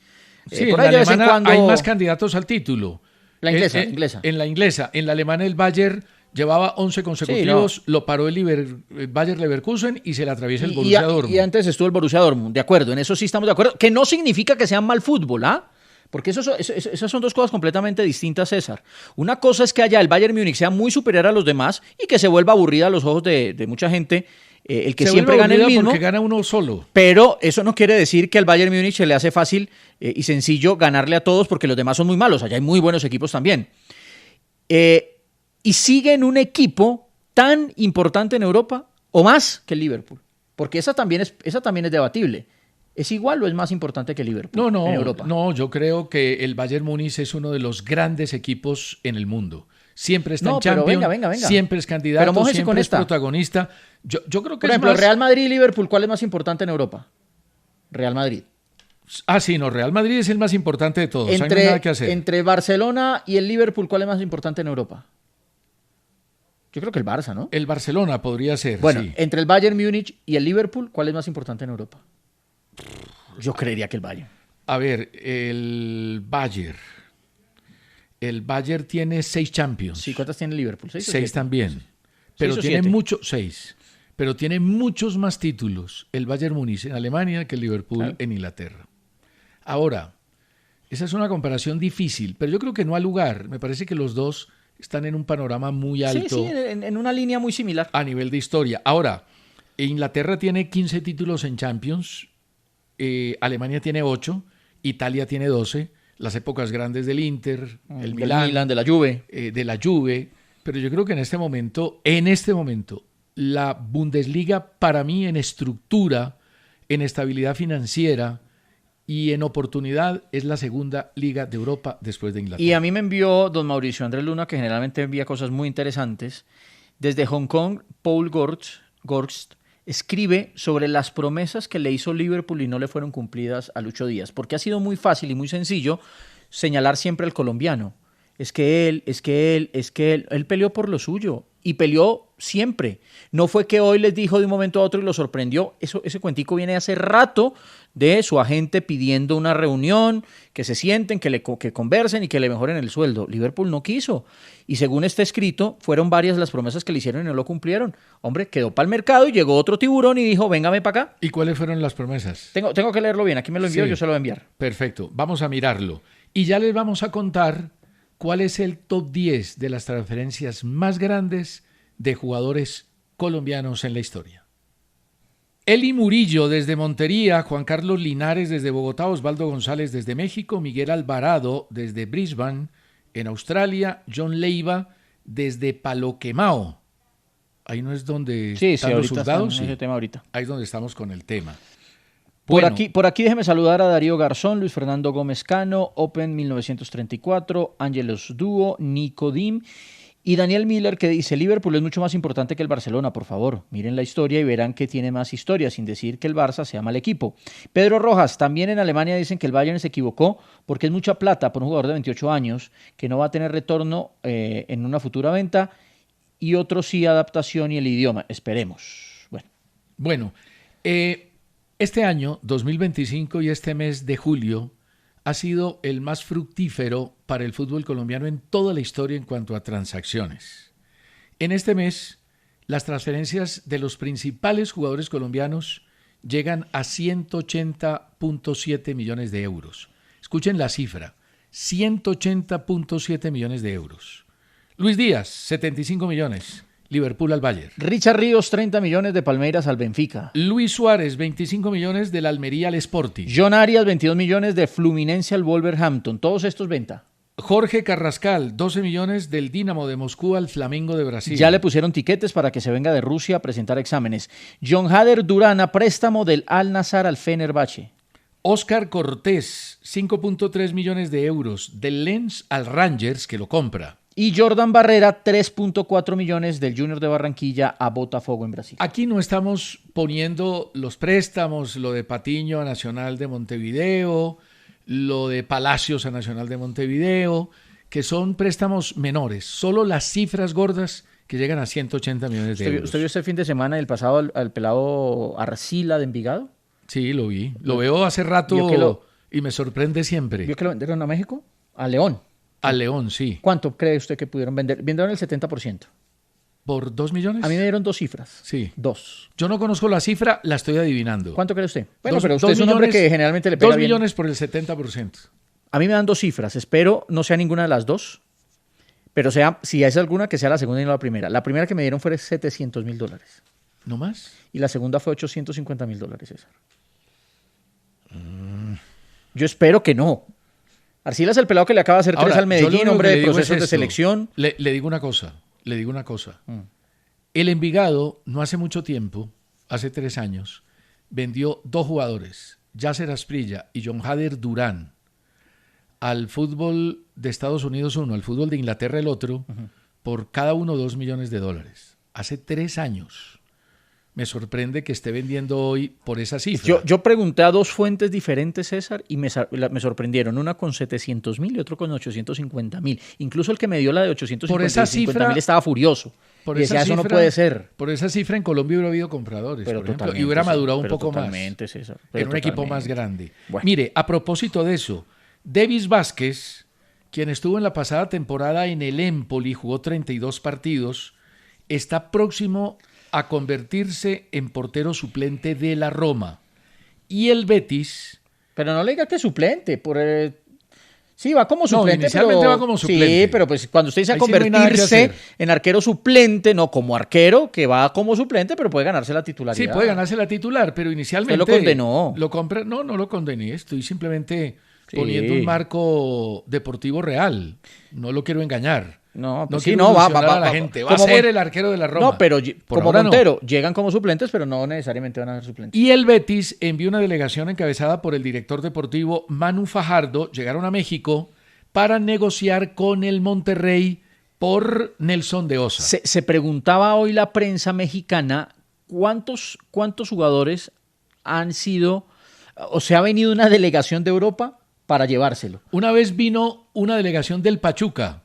Sí, por en ahí la de vez en alemana cuando... hay más candidatos al título. La inglesa. En la inglesa. En la alemana el Bayern llevaba 11 consecutivos, Sí, lo paró el Bayer Leverkusen y se le atraviesa el Borussia Dortmund. Y antes estuvo el Borussia Dortmund, de acuerdo, en eso sí estamos de acuerdo, que no significa que sea mal fútbol, porque esas son dos cosas completamente distintas, César. Una cosa es que allá el Bayern Múnich sea muy superior a los demás y que se vuelva aburrida a los ojos de mucha gente el que Se siempre vuelve gana el aburrida mismo. porque gana uno solo. Pero eso no quiere decir que al Bayern Múnich se le hace fácil y sencillo ganarle a todos porque los demás son muy malos. Allá hay muy buenos equipos también. Y sigue en un equipo tan importante en Europa o más que el Liverpool. Porque esa también es debatible. ¿Es igual o es más importante que el Liverpool en Europa? No, yo creo que el Bayern Múnich es uno de los grandes equipos en el mundo. Siempre está en Champions, venga. siempre es candidato, Pero mójese siempre con es esta. protagonista. Yo creo que Por ejemplo, es más... Real Madrid y Liverpool, ¿cuál es más importante en Europa? Real Madrid. Sí, no, Real Madrid es el más importante de todos. No hay nada que hacer. Entre Barcelona y el Liverpool, ¿cuál es más importante en Europa? Yo creo que el Barça, ¿no? El Barcelona podría ser, Bueno, sí. entre el Bayern Múnich y el Liverpool, ¿cuál es más importante en Europa? Yo creería que el Bayern. A ver, el Bayern. El Bayern tiene 6 Champions. Sí, ¿cuántas tiene el Liverpool? 6 o 6 7? también. Pero 6 o tiene 7. 6. Pero tiene muchos más títulos el Bayern Múnich en Alemania que el Liverpool Claro. en Inglaterra. Ahora, esa es una comparación difícil, pero yo creo que no ha lugar. Me parece que los dos están en un panorama muy alto Sí, en una línea muy similar. a nivel de historia. Ahora, Inglaterra tiene 15 títulos en Champions, Alemania tiene 8, Italia tiene 12, las épocas grandes del Inter, el Del Milan, de la Juve. de la Juve, pero yo creo que en este momento, la Bundesliga para mí en estructura, en estabilidad financiera y en oportunidad es la segunda liga de Europa después de Inglaterra. Y a mí me envió don Mauricio Andrés Luna, que generalmente envía cosas muy interesantes. Desde Hong Kong, Paul Gorst escribe sobre las promesas que le hizo Liverpool y no le fueron cumplidas a Lucho Díaz, porque ha sido muy fácil y muy sencillo señalar siempre al colombiano. Es que él peleó por lo suyo y peleó siempre. No fue que hoy les dijo de un momento a otro y lo sorprendió. Ese cuentico viene hace rato de su agente pidiendo una reunión, que se sienten, que conversen y que le mejoren el sueldo. Liverpool no quiso. Y según está escrito, fueron varias las promesas que le hicieron y no lo cumplieron. Hombre, quedó para el mercado y llegó otro tiburón y dijo, véngame para acá. ¿Y cuáles fueron las promesas? Tengo que leerlo bien. Aquí me lo envió, Sí. yo se lo voy a enviar. Perfecto, vamos a mirarlo. Y ya les vamos a contar cuál es el top 10 de las transferencias más grandes de jugadores colombianos en la historia. Eli Murillo desde Montería, Juan Carlos Linares desde Bogotá, Osvaldo González desde México, Miguel Alvarado desde Brisbane, en Australia, John Leiva desde Paloquemao. Ahí no es donde están los soldados. Sí, ese tema ahorita. Ahí es donde estamos con el tema. Por Bueno, aquí déjeme saludar a Darío Garzón, Luis Fernando Gómez Cano, Open 1934, Ángelos Dúo, Nicodim y Daniel Miller, que dice, Liverpool es mucho más importante que el Barcelona, por favor. Miren la historia y verán que tiene más historia, sin decir que el Barça sea mal equipo. Pedro Rojas, también en Alemania dicen que el Bayern se equivocó porque es mucha plata por un jugador de 28 años que no va a tener retorno en una futura venta y otro sí adaptación y el idioma. Esperemos. Bueno, este año, 2025 y este mes de julio, ha sido el más fructífero para el fútbol colombiano en toda la historia en cuanto a transacciones. En este mes, las transferencias de los principales jugadores colombianos llegan a 180.7 millones de euros. Escuchen la cifra, 180.7 millones de euros. Luis Díaz, 75 millones. Liverpool al Bayern. Richard Ríos, 30 millones de Palmeiras al Benfica. Luis Suárez, 25 millones del Almería al Sporting. John Arias, 22 millones de Fluminense al Wolverhampton. Todos estos venta. Jorge Carrascal, 12 millones del Dinamo de Moscú al Flamengo de Brasil. Ya le pusieron tiquetes para que se venga de Rusia a presentar exámenes. John Hader Durana, préstamo del Al Nassr al Fenerbahce. Oscar Cortés, 5.3 millones de euros del Lens al Rangers, que lo compra. Y Jordan Barrera, 3.4 millones del Junior de Barranquilla a Botafogo en Brasil. Aquí no estamos poniendo los préstamos, lo de Patiño a Nacional de Montevideo, lo de Palacios a Nacional de Montevideo, que son préstamos menores, solo las cifras gordas que llegan a 180 millones de euros. ¿Usted vio este fin de semana el pasado al pelado Arcila de Envigado? Sí, lo vi. Lo veo hace rato y me sorprende siempre. ¿Vio que lo vendieron a México? A León. A León, sí. ¿Cuánto cree usted que pudieron vender? Vendieron el 70%. ¿Por 2 millones? A mí me dieron 2 cifras. Sí. 2. Yo no conozco la cifra, la estoy adivinando. ¿Cuánto cree usted? Bueno, Dos- pero usted dos es un hombre millones- que generalmente le pega 2 bien. millones por el 70%. A mí me dan 2 cifras. Espero no sea ninguna de las dos. Pero sea, si es alguna, que sea la segunda y no la primera. La primera que me dieron fue $700,000. ¿No más? Y la segunda fue $850,000, César. Yo espero que no. Arcila es el pelado que le acaba de hacer 3 al Medellín, hombre de procesos de selección. Le digo una cosa. El Envigado, no hace mucho tiempo, hace 3 años, vendió 2 jugadores, Yasser Asprilla y John Hader Durán, al fútbol de Estados Unidos uno, al fútbol de Inglaterra el otro, por cada uno $2 millones. Hace 3 años. Me sorprende que esté vendiendo hoy por esa cifra. Yo pregunté a 2 fuentes diferentes, César, y me sorprendieron. Una con 700,000 y otro con 850,000. Incluso el que me dio la de 850,000 estaba furioso. Y decía, eso no puede ser. Por esa cifra en Colombia hubiera habido compradores, pero por ejemplo, y hubiera madurado un poco más. César. Era un equipo más grande. Bueno. Mire, a propósito de eso, Davis Vázquez, quien estuvo en la pasada temporada en el Empoli, jugó 32 partidos, está próximo a convertirse en portero suplente de la Roma. Y el Betis... Pero no le diga que es suplente. Sí, va como suplente. No, inicialmente va como suplente. Sí, pero pues cuando usted dice convertirse en arquero suplente, no como arquero, que va como suplente, pero puede ganarse la titularidad. Sí, puede ganarse la titular, pero inicialmente... ¿Usted lo condenó? No lo condené. Estoy simplemente poniendo un marco deportivo real. No lo quiero engañar. No, pues va a la gente. Va a ser el arquero de la Roma. No, pero como Montero, llegan como suplentes, pero no necesariamente van a ser suplentes. Y el Betis envió una delegación encabezada por el director deportivo Manu Fajardo. Llegaron a México para negociar con el Monterrey por Nelson de Osa. Se preguntaba hoy la prensa mexicana cuántos jugadores han sido, o sea, ha venido una delegación de Europa para llevárselo. Una vez vino una delegación del Pachuca,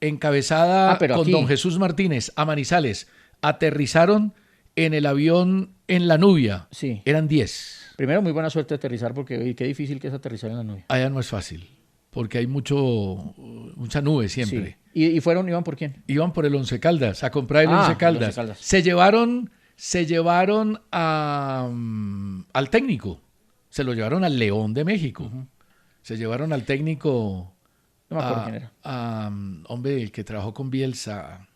encabezada con don Jesús Martínez, a Manizales. Aterrizaron en el avión en La Nubia. Sí. Eran 10. Primero, muy buena suerte de aterrizar, porque qué difícil que es aterrizar en La Nubia. Allá no es fácil, porque hay mucha nube siempre. Sí. ¿Iban por quién? Iban por el Once Caldas, a comprar el Once Caldas. Se llevaron al técnico. Se lo llevaron al León de México. Se llevaron al técnico... No me acuerdo quién era. Hombre, el que trabajó con Bielsa.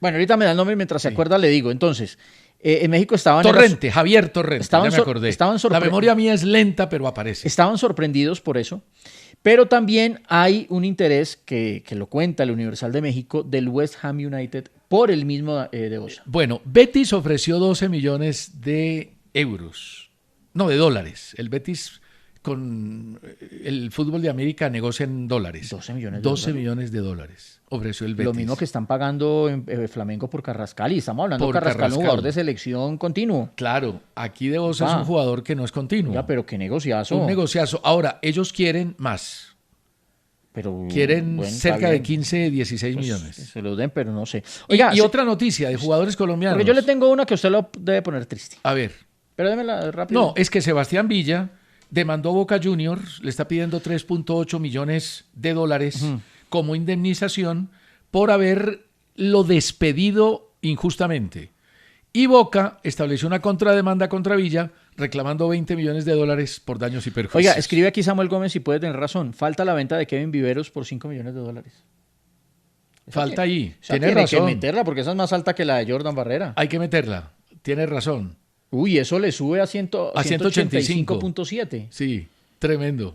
Bueno, ahorita me da el nombre y mientras se acuerda le digo. Entonces, en México estaban... Javier Torrente, ya me acordé. La memoria mía es lenta, pero aparece. Estaban sorprendidos por eso. Pero también hay un interés que lo cuenta el Universal de México del West Ham United por el mismo de Osa. Bueno, Betis ofreció 12 millones de euros. No, de dólares. El Betis... con el fútbol de América negocia en dólares. 12 millones de 12 millones de dólares ofreció el Betis. Lo mismo que están pagando en Flamengo por Carrascal. Y estamos hablando de Carrascal, un jugador de selección continuo. Claro, aquí de Osa es un jugador que no es continuo. Ya, pero qué negociazo. Un negociazo. Ahora, ellos quieren más. Quieren cerca de 15, 16 millones. Se los den, pero no sé. Oiga, y otra noticia de jugadores colombianos. Porque yo le tengo una que usted lo debe poner triste. A ver. Pero démela rápido. No, es que Sebastián Villa... demandó Boca Juniors, le está pidiendo 3.8 millones de dólares como indemnización por haberlo despedido injustamente. Y Boca estableció una contrademanda contra Villa reclamando 20 millones de dólares por daños y perjuicios. Oiga, escribe aquí Samuel Gómez y puede tener razón. Falta la venta de Kevin Viveros por 5 millones de dólares. Falta ahí. Tiene razón. Hay que meterla porque esa es más alta que la de Jordan Barrera. Hay que meterla. Tiene razón. Uy, eso le sube a 185.7. Sí, tremendo.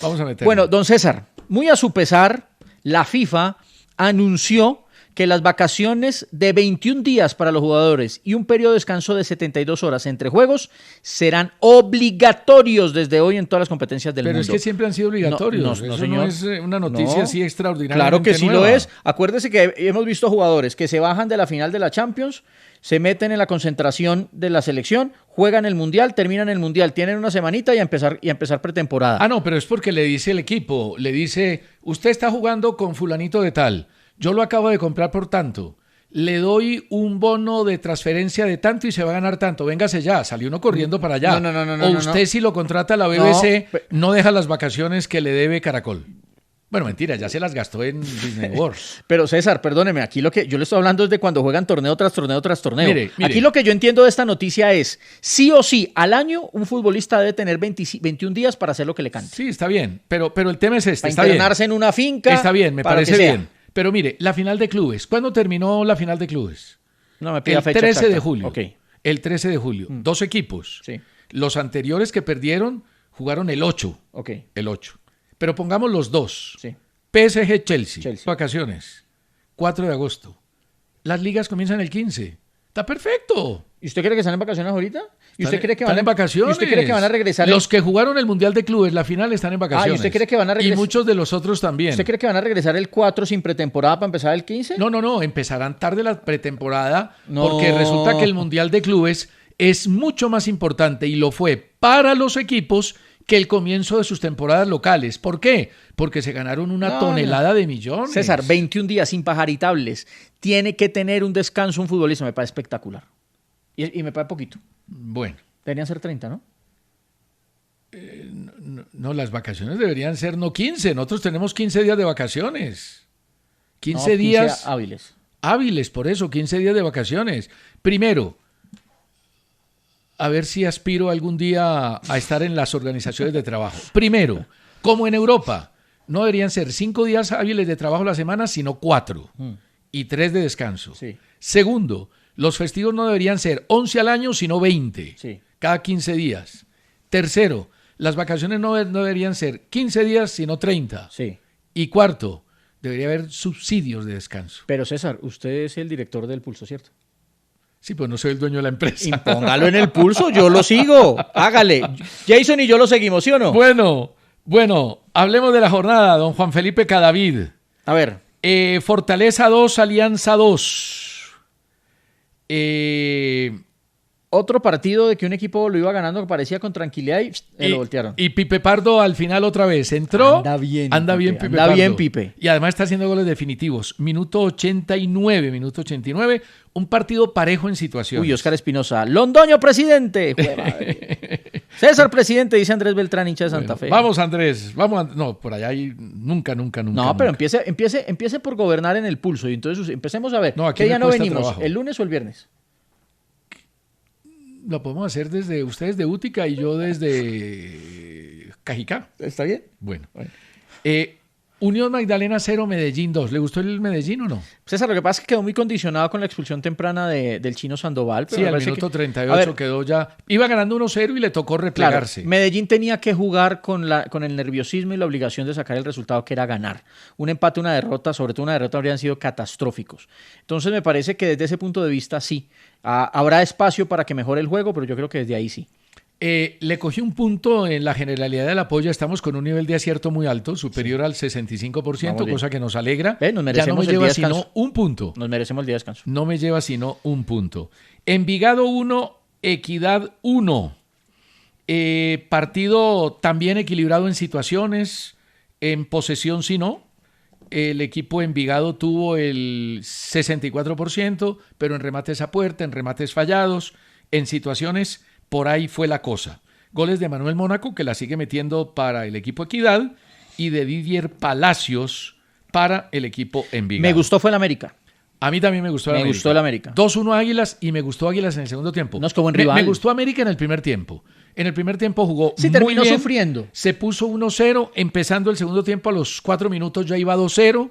Vamos a meterlo. Bueno, don César, muy a su pesar, la FIFA anunció que las vacaciones de 21 días para los jugadores y un periodo de descanso de 72 horas entre juegos serán obligatorios desde hoy en todas las competencias del mundo. Pero es que siempre han sido obligatorios. No, eso señor. No es una noticia así extraordinaria. Claro que sí lo es. Acuérdese que hemos visto jugadores que se bajan de la final de la Champions, se meten en la concentración de la selección, juegan el Mundial, terminan el Mundial, tienen una semanita y a empezar pretemporada. Ah, no, pero es porque le dice el equipo, le dice, usted está jugando con fulanito de tal, yo lo acabo de comprar por tanto, le doy un bono de transferencia de tanto y se va a ganar tanto, véngase ya, salió uno corriendo para allá. No, o usted si lo contrata a la BBC, no deja las vacaciones que le debe Caracol. Bueno, mentira, ya se las gastó en Disney World. Pero César, perdóneme, aquí lo que yo le estoy hablando es de cuando juegan torneo tras torneo tras torneo. Mire. Aquí lo que yo entiendo de esta noticia es, sí o sí, al año un futbolista debe tener 21 días para hacer lo que le cante. Sí, está bien, pero el tema es este. Para está internarse en una finca. Está bien, me parece bien. Pero mire, la final de clubes. ¿Cuándo terminó la final de clubes? No me pida el fecha 13 de exacta. julio. Ok. El 13 de julio. 2 equipos. Sí. Los anteriores que perdieron jugaron el 8. Ok. El 8. Pero pongamos los 2. Sí. PSG-Chelsea. Chelsea. Vacaciones. 4 de agosto. Las ligas comienzan el 15. Está perfecto. ¿Y usted cree que están en vacaciones ahorita? ¿Y usted cree que Están en vacaciones. ¿Y usted cree que van a regresar? Los que jugaron el Mundial de Clubes, la final, están en vacaciones. ¿Y usted cree que van a Y regresar? muchos de los otros también. ¿Usted cree que van a regresar el 4 sin pretemporada para empezar el 15? No. Empezarán tarde la pretemporada No. porque resulta que el Mundial de Clubes es mucho más importante y lo fue para los equipos que el comienzo de sus temporadas locales. ¿Por qué? Porque se ganaron una tonelada de millones. César, 21 días imparitables. Tiene que tener un descanso un futbolista. Me parece espectacular. Y me parece poquito. Bueno. Deberían ser 30, ¿no? No, las vacaciones deberían ser no 15. Nosotros tenemos 15 días de vacaciones. 15 No, 15 días hábiles. hábiles, por eso, 15 días de vacaciones. Primero, a ver si aspiro algún día a estar en las organizaciones de trabajo. Primero, como en Europa, no deberían ser 5 días hábiles de trabajo a la semana, sino 4 y 3 de descanso. Sí. Segundo, los festivos no deberían ser 11 al año, sino 20, Sí. cada 15 días. Tercero, las vacaciones no deberían ser 15 días, sino 30. Sí. Y cuarto, debería haber subsidios de descanso. Pero César, usted es el director del Pulso, ¿cierto? Sí, pues no soy el dueño de la empresa. Impóngalo en el Pulso, yo lo sigo. Hágale. Jason y yo lo seguimos, ¿sí o no? Bueno, hablemos de la jornada, don Juan Felipe Cadavid. A ver. Fortaleza 2, Alianza 2. Otro partido de que un equipo lo iba ganando que parecía con tranquilidad y lo voltearon. Y Pipe Pardo al final otra vez entró. Anda bien Pipe Anda Pardo. bien, Pipe. Y además está haciendo goles definitivos. Minuto 89. Un partido parejo en situaciones. Uy, Oscar Espinosa. Londoño, presidente. César, presidente, dice Andrés Beltrán, hincha de Santa Fe. Vamos, Andrés. No, por allá hay nunca. No, pero empiece por gobernar en el Pulso. Y entonces empecemos a ver. No, aquí ¿Qué día me no cuesta venimos? trabajo. ¿El lunes o el viernes? Lo podemos hacer desde ustedes de Útica y yo desde Cajicá. ¿Está bien? Bueno. Unión Magdalena 0, Medellín 2. ¿Le gustó el Medellín o no? César, lo que pasa es que quedó muy condicionado con la expulsión temprana del chino Sandoval. Pero Sí, me al parece minuto que... 38 quedó ya. Iba ganando 1-0 y le tocó replegarse. Claro, Medellín tenía que jugar con el nerviosismo y la obligación de sacar el resultado que era ganar. Un empate, una derrota, sobre todo una derrota, habrían sido catastróficos. Entonces me parece que desde ese punto de vista sí. Habrá espacio para que mejore el juego, pero yo creo que desde ahí sí. Le cogí un punto en la generalidad del apoyo. Estamos con un nivel de acierto muy alto, superior al 65%, cosa que nos alegra. Nos ya no merecemos me el día lleva de sino descanso. un punto. Nos merecemos el día de descanso. No me lleva sino un punto. Envigado 1, Equidad 1. Partido también equilibrado en situaciones, en posesión sí no. El equipo Envigado tuvo el 64%, pero en remates a puerta, en remates fallados, en situaciones, por ahí fue la cosa. Goles de Manuel Mónaco, que la sigue metiendo para el equipo Equidad, y de Didier Palacios para el equipo Envigado. Me gustó fue el América. A mí también me gustó el América. Me gustó el América. 2-1 Águilas y me gustó Águilas en el segundo tiempo. No es como en rival. Me gustó América en el primer tiempo. En el primer tiempo jugó Sí, muy terminó bien. sufriendo. Se puso 1-0, empezando el segundo tiempo a los 4 minutos ya iba 2-0,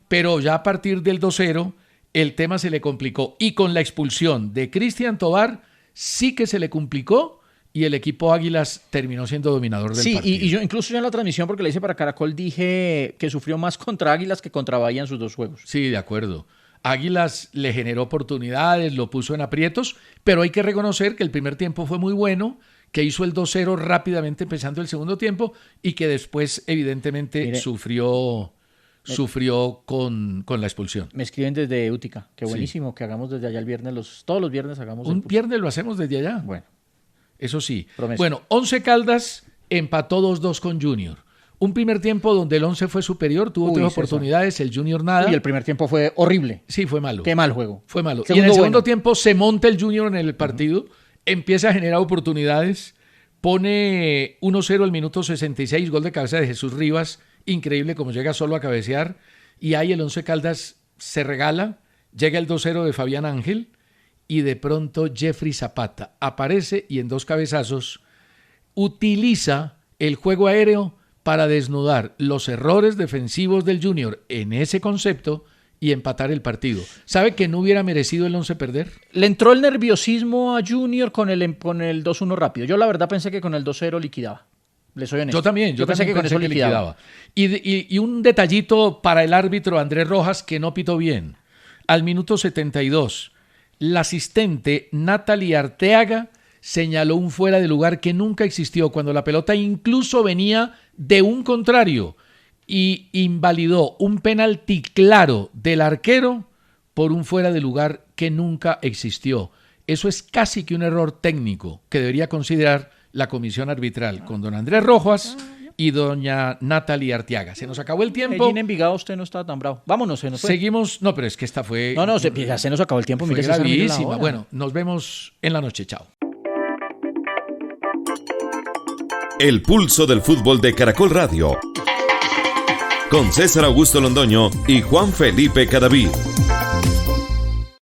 pero ya a partir del 2-0 el tema se le complicó. Y con la expulsión de Cristian Tobar sí que se le complicó y el equipo Águilas terminó siendo dominador del partido. Sí, y yo incluso en la transmisión, porque le hice para Caracol, dije que sufrió más contra Águilas que contra Bahía en sus dos juegos. Sí, de acuerdo. Águilas le generó oportunidades, lo puso en aprietos, pero hay que reconocer que el primer tiempo fue muy bueno, que hizo el 2-0 rápidamente empezando el segundo tiempo y que después evidentemente sufrió con la expulsión. Me escriben desde Útica, qué buenísimo que hagamos desde allá el viernes, todos los viernes hagamos Un viernes lo hacemos desde allá. Bueno. Eso sí. Promesa. Bueno, Once Caldas empató 2-2 con Junior. Un primer tiempo donde el Once fue superior, tuvo 3 oportunidades, el Junior nada. Y el primer tiempo fue horrible. Sí, fue malo. Qué mal juego. Fue malo. Segundo y en el segundo bueno. tiempo se monta el Junior en el partido, empieza a generar oportunidades, pone 1-0 al minuto 66, gol de cabeza de Jesús Rivas, increíble como llega solo a cabecear, y ahí el Once Caldas se regala, llega el 2-0 de Fabián Ángel, y de pronto Jeffrey Zapata aparece y en 2 cabezazos utiliza el juego aéreo para desnudar los errores defensivos del Junior en ese concepto y empatar el partido. ¿Sabe que no hubiera merecido el Once perder? Le entró el nerviosismo a Junior con el 2-1 rápido. Yo la verdad pensé que con el 2-0 liquidaba. Le soy honesto. Yo también pensé que con eso liquidaba. Y un detallito para el árbitro Andrés Rojas, que no pitó bien. Al minuto 72, la asistente Natalie Arteaga señaló un fuera de lugar que nunca existió, cuando la pelota incluso venía de un contrario, y invalidó un penalti claro del arquero por un fuera de lugar que nunca existió. Eso es casi que un error técnico que debería considerar la comisión arbitral, con don Andrés Rojas y doña Natalie Arteaga. Se nos acabó el tiempo. En Envigado usted no estaba tan bravo. Vámonos, se nos fue. Seguimos. No, pero es que esta fue... No, ya se nos acabó el tiempo. Fue Mire, gravísima. Bueno, nos vemos en la noche. Chao. El pulso del fútbol de Caracol Radio. Con César Augusto Londoño y Juan Felipe Cadavid.